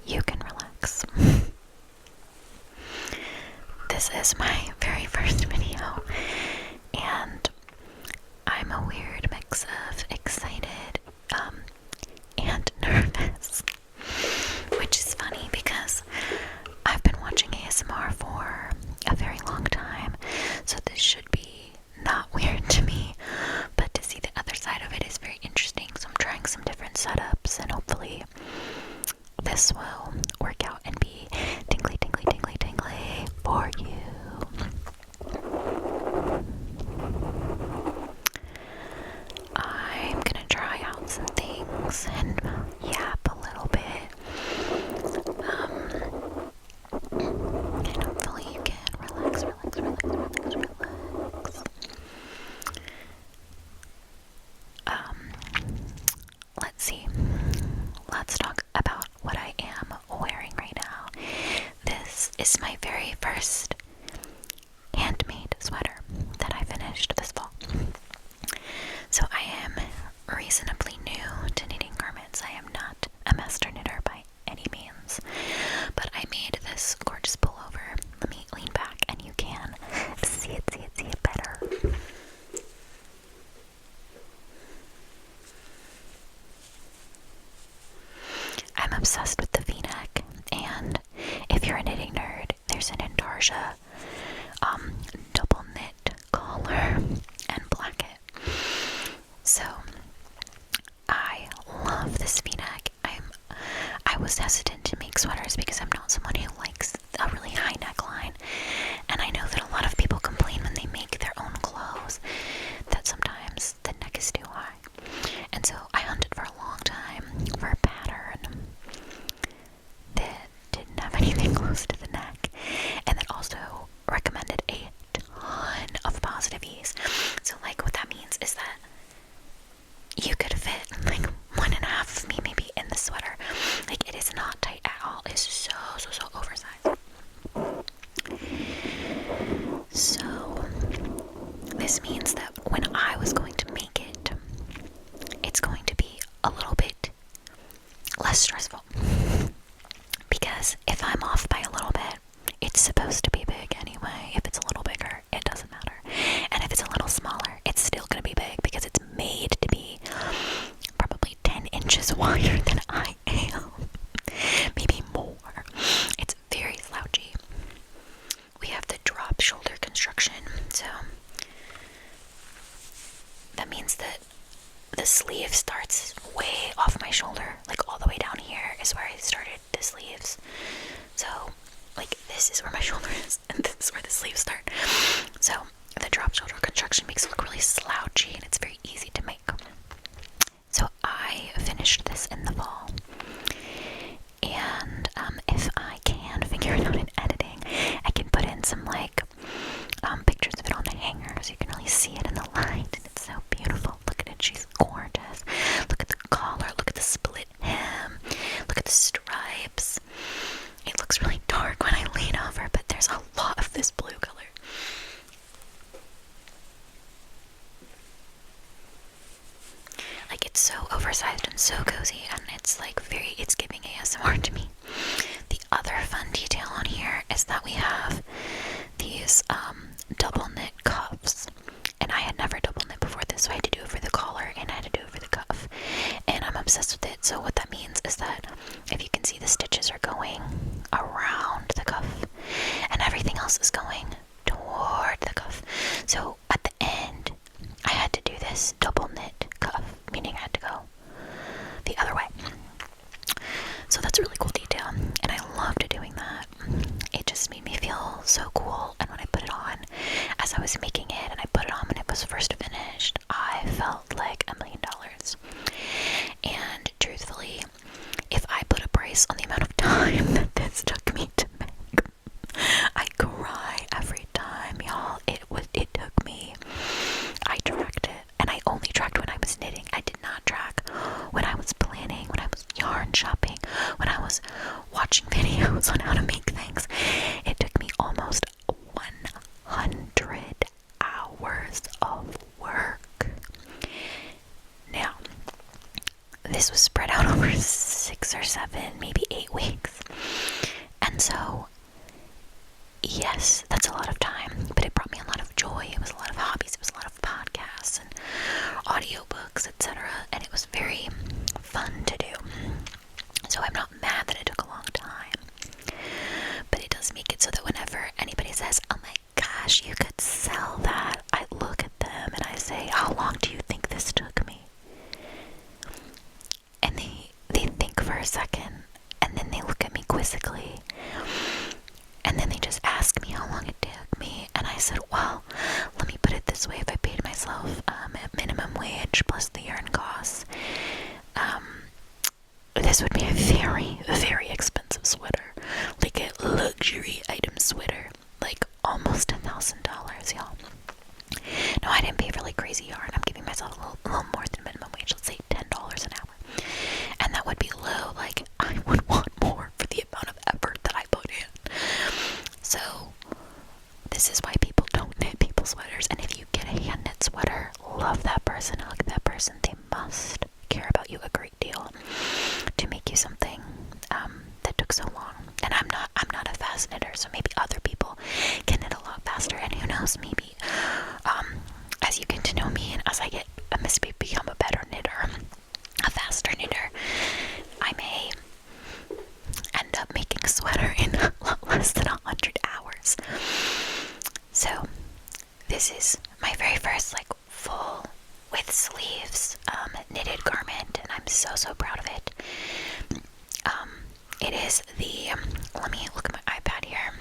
you can relax. This is my very first video, and I'm a weird mix of excited and nervous, which is funny because I've been watching ASMR for a very long time, so this should be not weird to me, but to see the other side of it is very interesting. So I'm trying some different setups, and hopefully this will work out and be tingly, tingly, tingly, tingly for you. I'm gonna try out some things and yap a little bit. And hopefully you can relax, relax, relax, relax, relax. Let's see. Let's talk about what I am wearing right now. This is my very first handmade sweater that I finished this fall. So I am reasonably new to knitting garments. I am not a master knitter by any means, but I made this gorgeous pullover. Let me lean back and you can see it better. I'm obsessed with the V-neck, and if you're a knitting nerd, there's an intarsia double knit collar and blanket. So I love this V-neck. I was hesitant to make sweaters because I'm not someone who likes a really high neckline, and I know that a lot of people complain when they make their own clothes that sometimes the neck is too high. And so I hunted for a long time for a pattern that didn't have anything close to the neck, and that also recommended a ton of positive ease. So like what that means is that you could fit like 1.5 of me maybe in the sweater. Like, it is not tight at all. It's so oversized. So this means that when I was going to make it, it's going to be a little bit less stressful, because if I'm off by a little bit, it's supposed to be big anyway. If it's a little bigger, it doesn't matter. And if it's a little smaller, it's still going to be big because it's made to be probably 10 inches wider than I am. Maybe more. It's very slouchy. We have the drop shoulder construction, so that means that the sleeve starts way off my shoulder, like all the way down here is where I started the sleeves. So like this is where my shoulder is, and this is where the sleeves start. So the drop shoulder construction makes it look really slouchy, and it's very easy to make. So I finished this in the fall, and if I can figure it out in editing, I can put in some like pictures of it on the hanger so you can really see it in the light, and it's so beautiful. Look at it, she's gorgeous. Look at the collar, look at the split hem, look at the stripes. It looks really dark when I lean over, but there's a lot of this blue color. Like, it's so oversized and so cozy, and it's like it's giving ASMR to me. The other fun detail on here is that we have these double knit cuffs, and I had never double knit before this, so I had to do it for the collar and I had to do it for the cuff, and I'm obsessed with it. So what that means is that if you can see, the stitches are going around the cuff and everything else is going toward the cuff. So at the end I had to do this double knit cuff, meaning I had to go the other way. So that's a really cool detail, and I loved doing that. It just made me feel so cool, and when I put it on, as I was making it, and I put it on when it was first finished, I felt like $1 million. And truthfully, if I put a price on the amount of time that this took me to make, I cry every time, y'all. It took me. I tracked it, and I only tracked when I was knitting. I did not track when I was planning, when I was yarn shopping, when I was watching videos on how to make things. It took me almost 100 hours of work. Now, this this was spread out over 6 or 7, maybe 8 weeks. And so, yes, that's a lot of time, but it brought me a lot of joy. It was a lot of hobbies, it was a lot of podcasts and audiobooks, etc. And it was very fun to do. So I'm not mad that it took a long time. But it does make it so that whenever anybody says, oh my gosh, you could sell that, I look at them and I say, how long do you think this took me? And they think for a second, and then they look at me quizzically, and then they just ask me how long it took me. And I said, well, let me put it this way. If I paid myself a minimum wage plus the yarn costs, this would be a very, very expensive sweater. Like a luxury item sweater. Like almost $1,000, y'all. No, I didn't pay for like crazy yarn. I'm giving myself a little more than minimum wage. Let's say $10 an hour. And that would be low. Like, I would want more for the amount of effort that I put in. So, this is why people don't knit people's sweaters. And if you get a hand knit sweater, love that person, hug that person. They must care about you a great deal to make you something that took so long. And I'm not a fast knitter, so maybe other people can knit a lot faster. And who knows, maybe as you get to know me and as I become a better knitter, a faster knitter, I may end up making a sweater in a lot less than 100 hours. So this is my very first like full with sleeves knitted garment, and I'm so proud of it. It is the let me look at my iPad here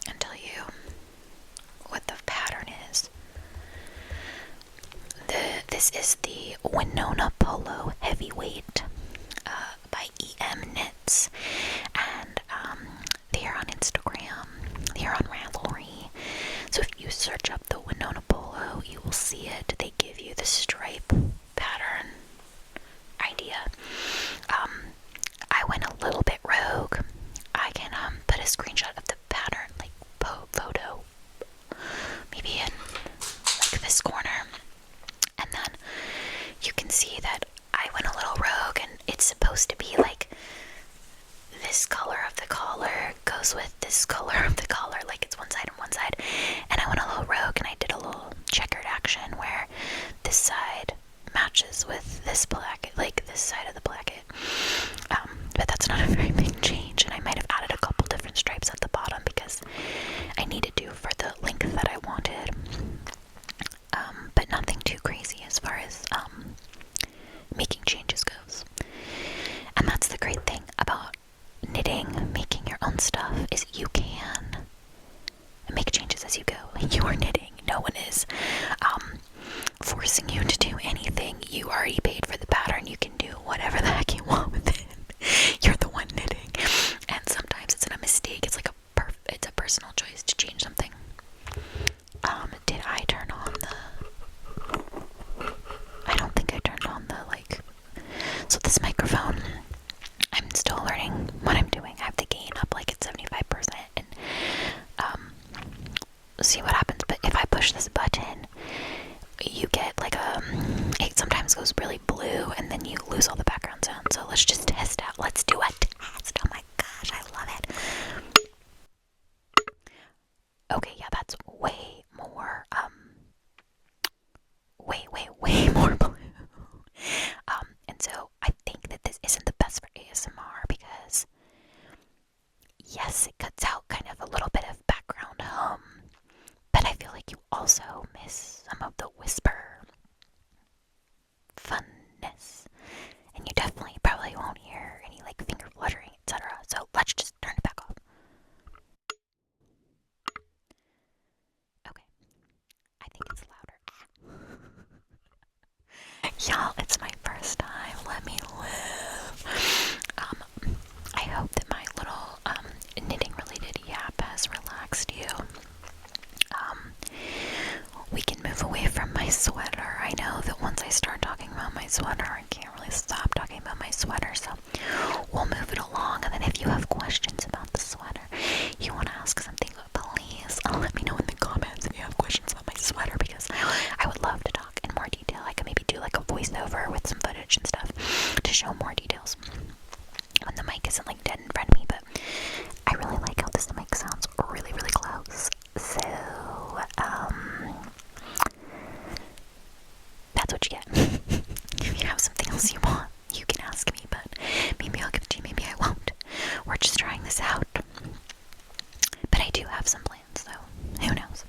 and tell you what the pattern is. This is the winona-polo-heavyweight-ed by EM Knits, and they are on Instagram, they are on Ravelry. So if you search up the Winona Polo, you will see it. They give you the stripe pattern idea. I went a little bit rogue. I can put a screenshot of the pattern, like photo, maybe in like this corner, and then you can see that I went a little rogue, and it's supposed to be like this color of the collar goes with this color of the collar, like it's one side and one side. And I went a little rogue and I did a little checkered action where this side matches with this blanket, like this side of the blanket. But that's not a very big change, and I might have added a couple different stripes at the bottom because I needed to for the length that I wanted. But nothing too crazy as far as making changes goes. And that's the great thing about knitting, making your own stuff, is you can make changes as you go. You are knitting. No one is forcing you to do anything. You already paid for the pattern. You can do whatever the heck you want with it. You're the one knitting. And sometimes it's a mistake. It's like it's a personal choice to change something. Did I turn on I don't think I turned on so this microphone, I'm still learning what I'm doing. I have the gain up like at 75% and see what happens. But if I push this button, you get like it sometimes goes really blue and then you lose all the background sound. So let's just test out. Let's do a test. Oh my gosh, I love it. Okay, yeah, that's way more way more blue. And so I think that this research and stuff to show more details when the mic isn't like dead in front of me. But I really like how this mic sounds really, really close. So, that's what you get. If you have something else you want, you can ask me, but maybe I'll give it to you, maybe I won't. We're just trying this out. But I do have some plans, so who knows.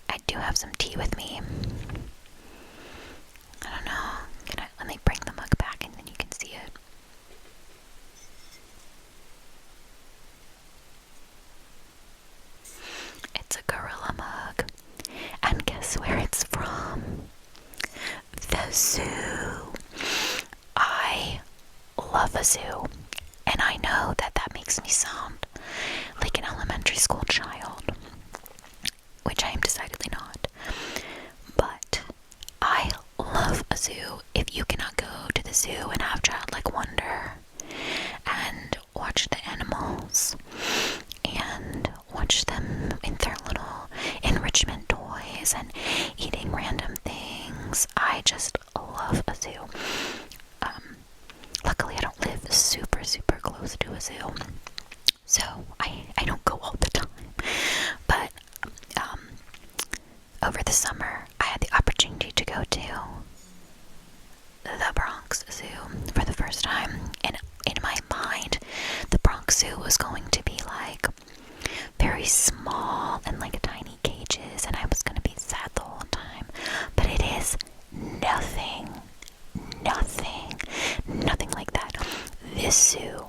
I do have some tea with me. I don't know. Let me bring the mug back and then you can see it. It's a gorilla mug. And guess where it's from? The zoo. I love a zoo. And I know that that makes me sound like an elementary school child, which I am decidedly not. But I love a zoo. If you cannot go to the zoo and have childlike wonder and watch the animals and watch them in their little enrichment toys and eating random things, I just love a zoo. Luckily I don't live super, super close to a zoo, so I don't go all the time. But over the summer, I had the opportunity to go to the Bronx Zoo for the first time. And in my mind, the Bronx Zoo was going to be like very small and like tiny cages, and I was going to be sad the whole time. But it is nothing like that. This zoo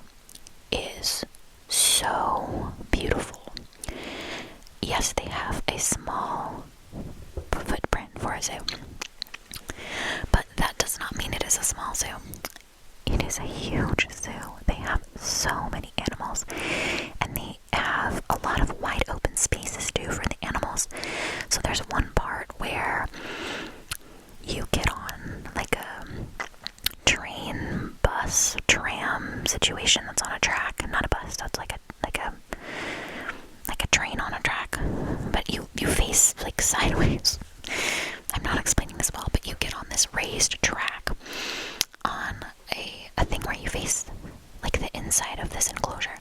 is so beautiful. Yes, they have a small footprint for a zoo, but that does not mean it is a small zoo. It is a huge zoo. They have so many animals, and they have a lot of wide open spaces too for the animals. So there's one part where you get on like a train, bus, tram situation that's on a track. Not a bus, that's like a train on a track, but you face like sideways. I'm not explaining this well, but you get on this raised track on a thing where you face like the inside of this enclosure,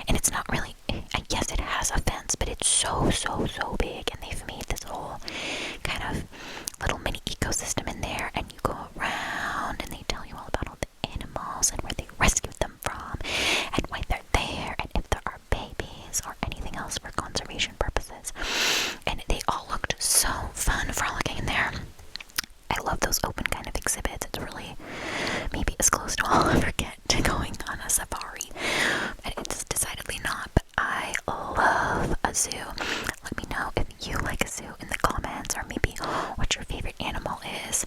and it's not really, I guess it has a fence, but it's so big, and they've made this whole kind of little mini ecosystem in there, and you go around and they tell you all about all the animals and where they rescued them from and why they're there and if there are babies or anything else for conservation purposes. And they all looked so fun frolicking in there. I love those open kind of exhibits. It's really maybe as close to all I'll ever get to going on a safari, and it's decidedly not. But I love a zoo. Let me know if you like a zoo in the comments, or maybe what your favorite animal is.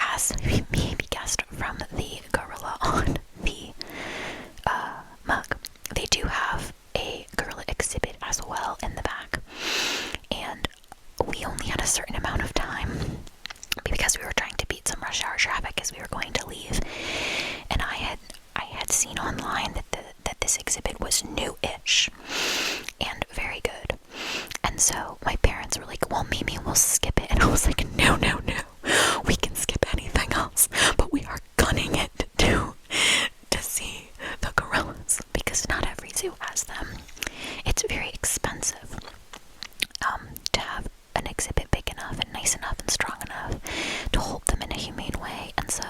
As maybe guessed from the gorilla on the mug, they do have a gorilla exhibit as well in the back, and we only had a certain amount of time because we were trying to beat some rush hour traffic as we were going to leave. And I had seen online that this exhibit was new-ish and very good. And so my parents were like, well, maybe we'll skip it. And I was like, no. We can skip anything else, but we are gunning it to see the gorillas, because not every zoo has them. It's very expensive to have an exhibit big enough and nice enough and strong enough to hold them in a humane way. And so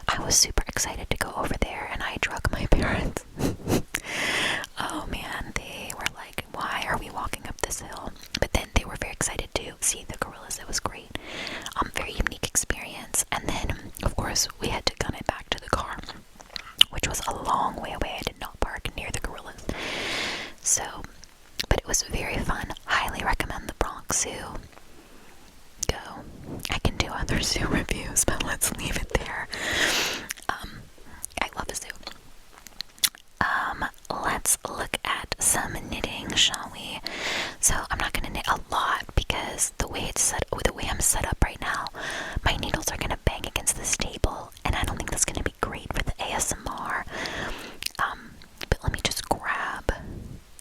I was super excited to go over there, and I drug my parents. Oh man, they were like, why are we walking up this hill? But then they were very excited to see the gorillas. It was great. Very unique experience. And then of course we had to gun it back to the car, which was a long way away. I did not park near the gorillas. So, but it was very fun. Highly recommend the Bronx Zoo. Go. I can do other zoo reviews, but let's leave it there. I love a zoo. Let's look at some knitting, shall we? So I'm not gonna knit a lot because the way I'm set up right now, my needles are gonna bang against this table, and I don't think that's gonna be great for the ASMR. But let me just grab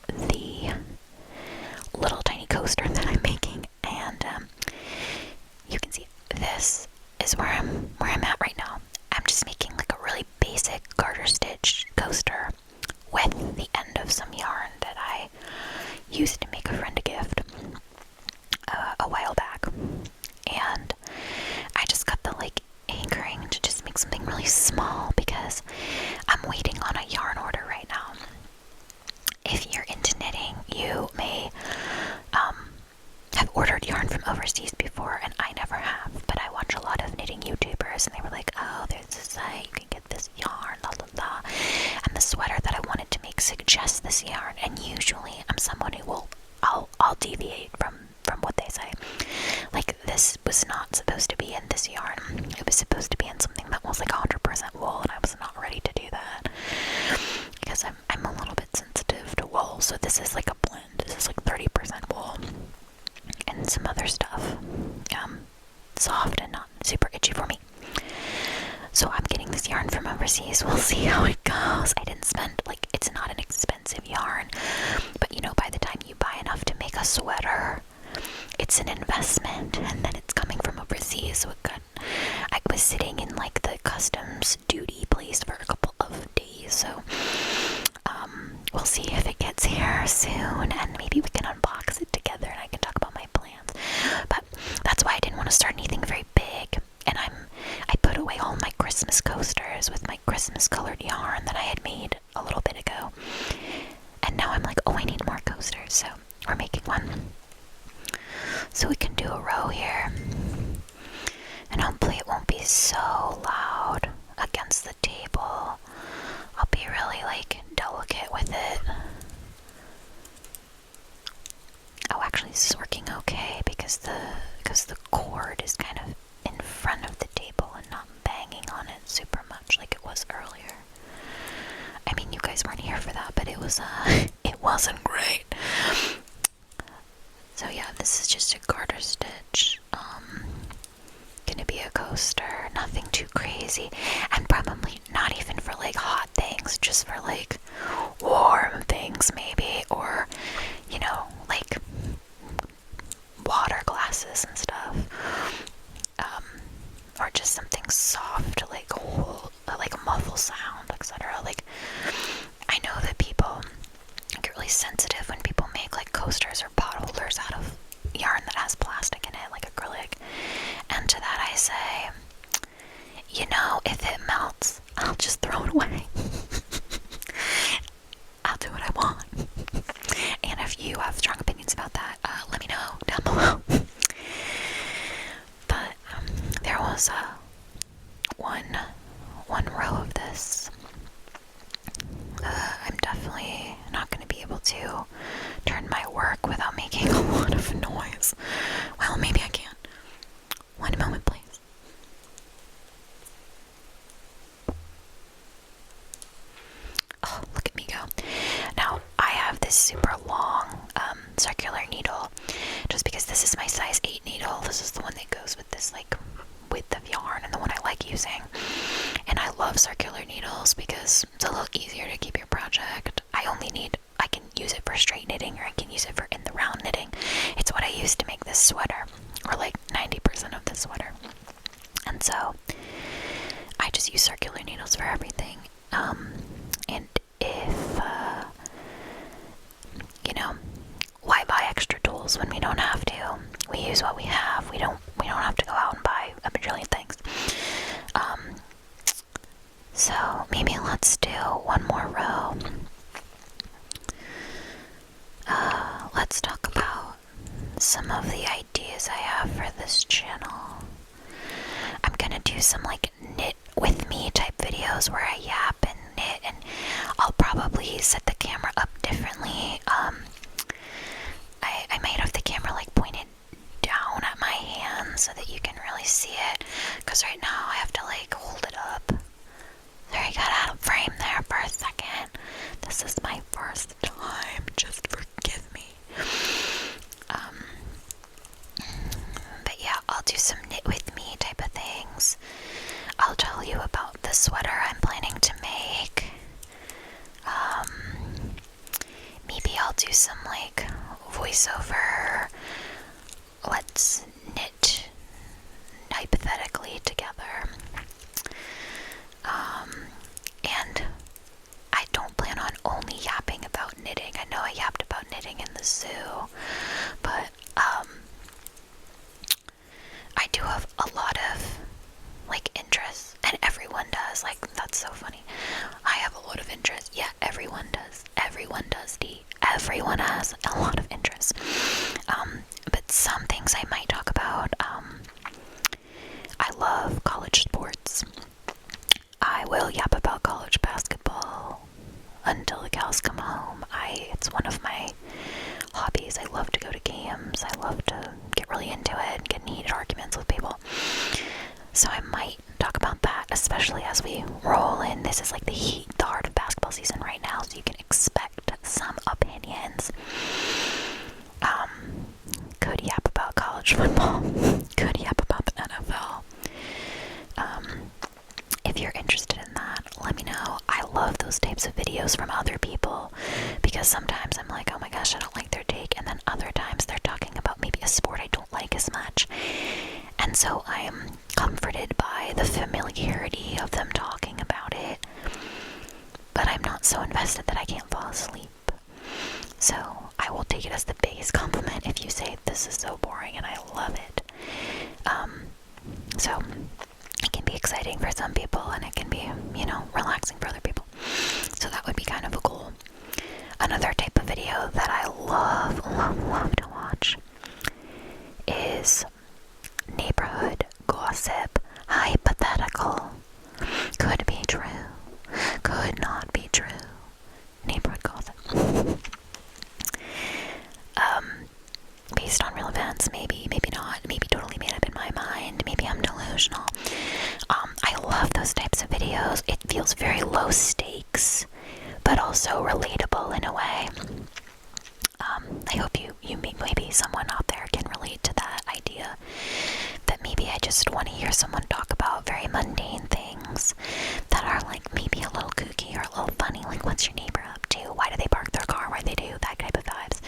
the little tiny coaster that I'm making, and you can see it. this is where I'm at right now. I'm just making like a really basic garter stitch coaster with the end of some yarn that I used to make a friend a gift a while back. And I just got the like anchoring to just make something really small because I'm waiting on a yarn order right now. If you're into knitting, you may have ordered yarn from overseas before, and I never have, but I watch a lot of knitting YouTubers, and they were like, oh, there's this site, you can get this yarn, la la la, and the sweater that I wanted to make suggests this yarn, and usually I'm someone who I'll deviate from what they say. Like, this was not supposed to be in this yarn, it was supposed to be in something that was like 100% wool, and I was not ready to do that, because I'm a little bit sensitive to wool, so this is like a blend. This is like 30% wool, and some other stuff, soft and not super itchy for me. So I'm getting this yarn from overseas. We'll see how it goes. I didn't spend, like, it's not an expensive yarn, but you know, by the time you buy enough to make a sweater, it's an investment, and then it's coming from overseas, so I was sitting in like the customs duty place for a couple of days, so we'll see if it gets here soon, and maybe we can unbox it together and I can talk about my plans. But that's why I didn't want to start anything very big, and I put away all my Christmas coasters with my Christmas colored yarn that I had made a little bit ago, and now I'm like, oh, I need more coasters, so we're making one. So we can do a row here, and hopefully it won't be so loud against the table. I'll be really like delicate with it. Oh, actually this is working okay because the cord is kind of in front of the table and not banging on it super much like it was earlier. I mean, you guys weren't here for that, but it wasn't great. So yeah, this is just a garter stitch. Gonna be a coaster, nothing too crazy, and probably not even for like hot things, just for like warm things maybe, or you know, like water glasses and stuff, or just something soft, like a muffle sound, etc. Like, I know that people get really sensitive when people make like coasters or pot holders out of yarn that has plastic in it, like acrylic, and to that I say, you know, if it melts, I'll just throw it away. I'll do what I want. And if you have strong opinions about that, let me know down below. But there was one row of this. I'm definitely not going to be able to turn my work without making a lot of noise. Well, maybe I can. One moment, please. Oh, look at me go. Now, I have this super long circular needle, just because this is my size 8 needle. This is the one that goes with this like width of yarn, and the one I like using. And I love circular needles because it's a little easier to keep your project. I can use it for straight knitting, or I can use it for in the round knitting. It's what I used to make this sweater, or like 90% of this sweater. And so I just use circular needles for everything. And if you know, why buy extra tools when we don't have to? We use what we have. We don't have to go out and buy a bajillion things. So maybe let's do one more row. Let's talk about some of the ideas I have for this channel. I'm gonna do some like knit with me type videos where I yap and knit, and I'll probably set the camera up differently. I might have the camera like pointed down at my hand so that you can really see it, because right now I have to like hold it up. Sorry, I got out of frame there for a second. This is my first time, just forgive me. But yeah, I'll do some knit with me type of things. I'll tell you about the sweater I'm planning to make. Maybe I'll do some like voiceover, let's knit a hypothetically together. And I don't plan on only yapping about knitting. I know I yapped about knitting in the zoo, but I do have a lot of like interests, and everyone does. Like, that's so funny. I have a lot of interests. Yeah, everyone does. Everyone does, D. Everyone has a lot of interests. But some things I might talk about. I love college sports. I will yap about college basketball until the cows come home. It's one of my hobbies. I love to go to games. I love to get really into it and get in heated arguments with people. So I might talk about that, especially as we roll in. This is like the heart of basketball season right now, so you can expect some opinions. Could yap about college football. Could yap about the NFL. If you're interested in that, let me know. I love those types of videos from other people, because sometimes I'm like, oh my gosh, I don't like their take, and then other times they're talking about maybe a sport I don't like as much, and so I am comforted by the familiarity of them talking about it, but I'm not so invested that I can't fall asleep. So I will take it as the biggest compliment if you say this is so boring and I love it. So it can be exciting for some people, and it can be, relaxing for other people. So that would be kind of a goal. Another type of video that I love to watch is neighborhood gossip. Hypothetical. Could be true. Could not be true. Neighborhood gossip. Based on real events, maybe not, maybe totally made up in my mind, maybe I'm delusional. I love those types of videos. It feels very low stakes, but also relatable in a way. I hope you maybe someone out there can relate to that idea, that maybe I just want to hear someone talk about very mundane things that are like maybe a little kooky or a little funny, like what's your neighbor up to, why do they park their car where they do, that type of vibes,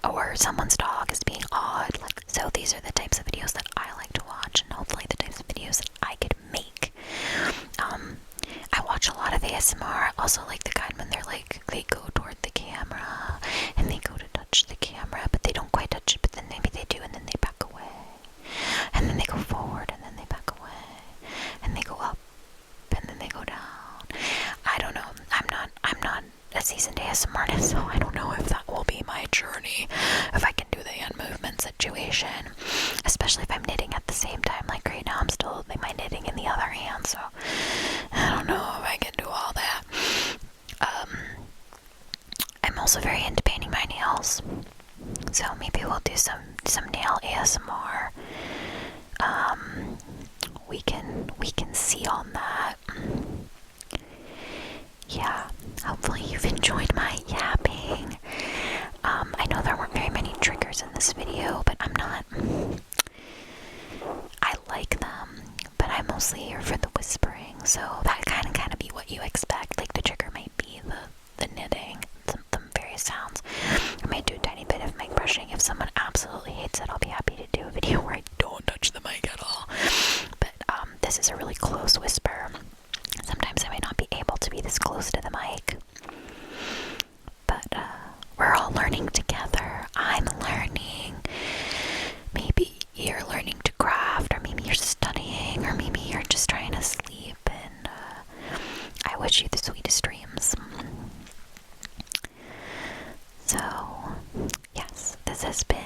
or someone's dog is being odd. So these are the types of videos that I like to watch, and hopefully the types of videos that I could make. I watch a lot of ASMR, also like the kind when they go toward the camera and they go to touch the camera, but they don't quite touch it, but then maybe they do, and then they back away, and then they go forward, and then they back away, and they go up, and then they go down. I don't know. I'm not a seasoned ASMR artist, so I don't know if that will be my journey, if I can do the hand movement situation, especially if I'm knitting at the same time. Like right now I'm still holding my knitting in the other hand, so I don't know if I can do all that. I'm also very into painting my nails, so maybe we'll do some nail ASMR. We can see on that. Yeah, hopefully you've enjoyed my yapping. I know there weren't very many triggers in this video, but I like them, but I'm mostly here for the whispering, so that kind of be what you expect. Like, the trigger might be the knitting, some various sounds. I might do a tiny bit of mic brushing. If someone absolutely hates it, I'll be happy to do a video where I don't touch the mic at all. But this is a really close whisper. Sometimes I might not be able to be this close to the mic, but we're all learning together. I'm learning. Maybe you're learning to craft, or maybe you're studying, or maybe you're just trying to sleep, and I wish you the sweetest dreams. So, yes, this has been